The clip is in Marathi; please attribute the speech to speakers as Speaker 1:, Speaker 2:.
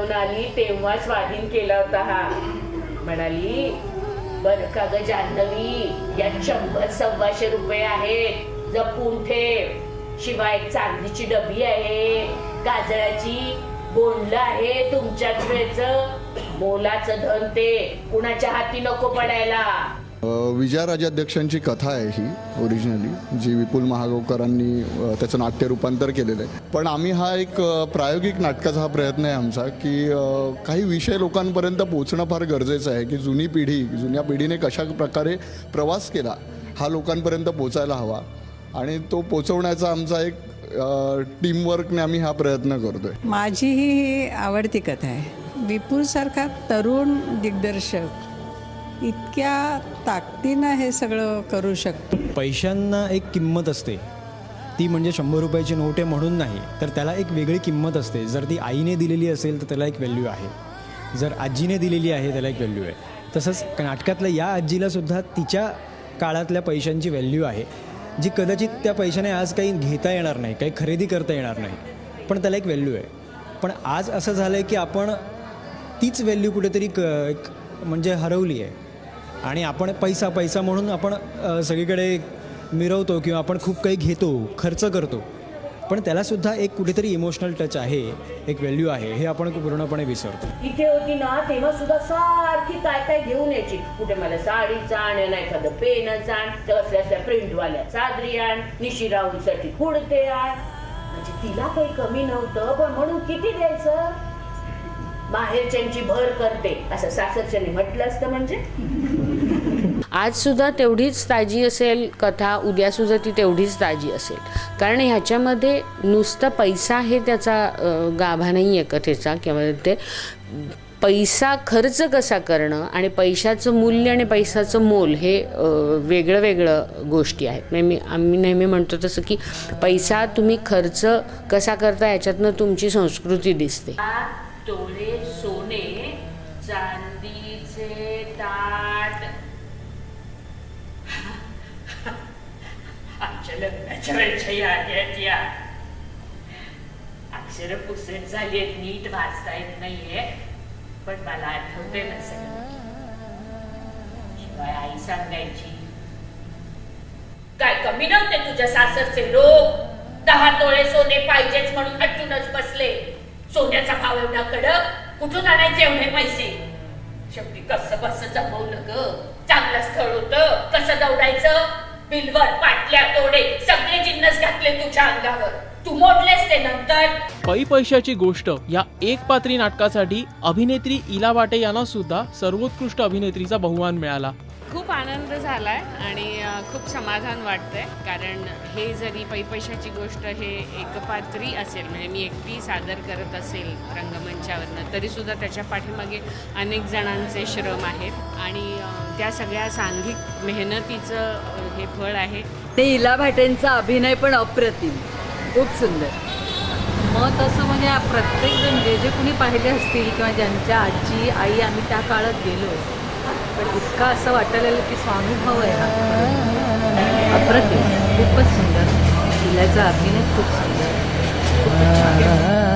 Speaker 1: घेऊन आली तेव्हा स्वाधीन केला होता हा. म्हणाली बर का ग जान्हवी, या 100-125 रुपये आहेत, जपून ठेव. शिवाय एक चांदीची डबी आहे, काजळाची बोंडलं आहे, तुमच्याच वेळचं मोलाचं धन ते, कुणाच्या हाती नको पडायला.
Speaker 2: विजया राजाध्यक्षांची कथा आहे ही ओरिजिनली, जी विपुल महागावकरांनी त्याचं नाट्य रूपांतर केलेलं आहे. पण आम्ही हा एक प्रायोगिक नाटकाचा हा प्रयत्न आहे आमचा, की काही विषय लोकांपर्यंत पोहोचणं फार गरजेचं आहे, की जुन्या पिढीने कशा प्रकारे प्रवास केला हा लोकांपर्यंत पोचायला हवा, आणि तो पोचवण्याचा आमचा एक टीमवर्कने आम्ही हा प्रयत्न करतोय.
Speaker 3: माझी ही आवडती कथा आहे. विपुलसारखा तरुण दिग्दर्शक इतक्या ताकदीनं हे सगळं करू शकतो.
Speaker 4: पैशांना एक किंमत असते, ती म्हणजे 100 रुपयाची नोट आहे म्हणून नाही, तर त्याला एक वेगळी किंमत असते. जर ती आईने दिलेली असेल तर त्याला एक व्हॅल्यू आहे, जर आजीने दिलेली आहे त्याला एक व्हॅल्यू आहे. तसंच नाटकातल्या या आजीलासुद्धा तिच्या काळातल्या पैशांची व्हॅल्यू आहे, जी कदाचित त्या पैशाने आज काही घेता येणार नाही, काही खरेदी करता येणार नाही, पण त्याला एक व्हॅल्यू आहे. पण आज असं झालं आहे की आपण तीच व्हॅल्यू कुठेतरी म्हणजे हरवली आहे, आणि आपण पैसा म्हणून आपण सगळीकडे मिरवतो किंवा आपण खूप काही घेतो, खर्च करतो, पण त्यालासुद्धा एक कुठेतरी इमोशनल टच आहे, एक व्हॅल्यू आहे, हे आपण पूर्णपणे विसरतो.
Speaker 1: इथे होती ना तेव्हा सुद्धा सारखी काय काय घेऊन यायची. कुठे मला साडीचं आण, नाही एखादं पेनच आण, असल्या प्रिंटवाल्या चादरी आण, निशी राहूसाठी कुडते आण. म्हणजे तिला काही कमी नव्हतं, पण म्हणून किती द्यायचं. बाहेरच्यांची भर करते असं सासरच्याने म्हटलं असतं. म्हणजे आज सुद्धा तेवढीच ताजी असेल कथा, उद्या सुद्धा ती तेवढीच ताजी असेल, कारण ह्याच्यामध्ये नुसता पैसा हे त्याचा गाभा नाही आहे कथेचा, किंवा ते पैसा खर्च कसा करणं आणि पैशाचं मूल्य आणि पैशाचं मोल हे वेगळं वेगळं गोष्टी आहेत. आम्ही नेहमी म्हणतो तसं की पैसा तुम्ही खर्च कसा करता याच्यातनं तुमची संस्कृती दिसते. तोळे सोने, चांदीचे ताट, आमच्या लग्नाच्या वेळच्या याद्या, अक्षर पुसत झाली आहेत, नीट वाचता येत नाहीये, पण मला आठवते ना सगळं. शिवाय आई सांगायची, काय कमी नव्हते तुझ्या सासरचे लोक, 10 तोळे सोने पाहिजेच म्हणून हटूनच बसले. सोन्याचा भाव एवढा कडक, कुठून आणायचे एवढे पैसे. शेवटी कसं बस जमवलं ग, चांगलं स्थळ होतं, कसं दौडायचं. बिलवर पाटल्या तोडे सगळे जिन्नस घातले तुझ्या अंगावर, तू मोडलेस ते नंतर.
Speaker 5: पैशाची गोष्ट या एक पात्री नाटकासाठी अभिनेत्री इला वाटे यांना सुद्धा सर्वोत्कृष्ट अभिनेत्रीचा बहुमान मिळाला.
Speaker 6: खूप आनंद झालाय आणि खूप समाधान वाटतंय, कारण हे जरी पैशाची गोष्ट हे एकपात्री असेल, म्हणजे मी एकटी सादर करत असेल रंगमंचावरनं, तरीसुद्धा त्याच्या पाठीमागे अनेक जणांचे श्रम आहेत आणि त्या सगळ्या सांघिक मेहनतीचं हे फळ आहे.
Speaker 7: ते इला भाटेंचा अभिनय पण अप्रतिम, खूप सुंदर. मत असं म्हणजे प्रत्येकजण जे कुणी पाहिले असतील किंवा ज्यांच्या आजी आई आम्ही त्या काळात गेलो, पण इतका असं वाटायला लागलं की स्वानुभव आहे हा अप्रतिम, खूपच सुंदर. इलाचा अभिनय खूप सुंदर, खूपच छान.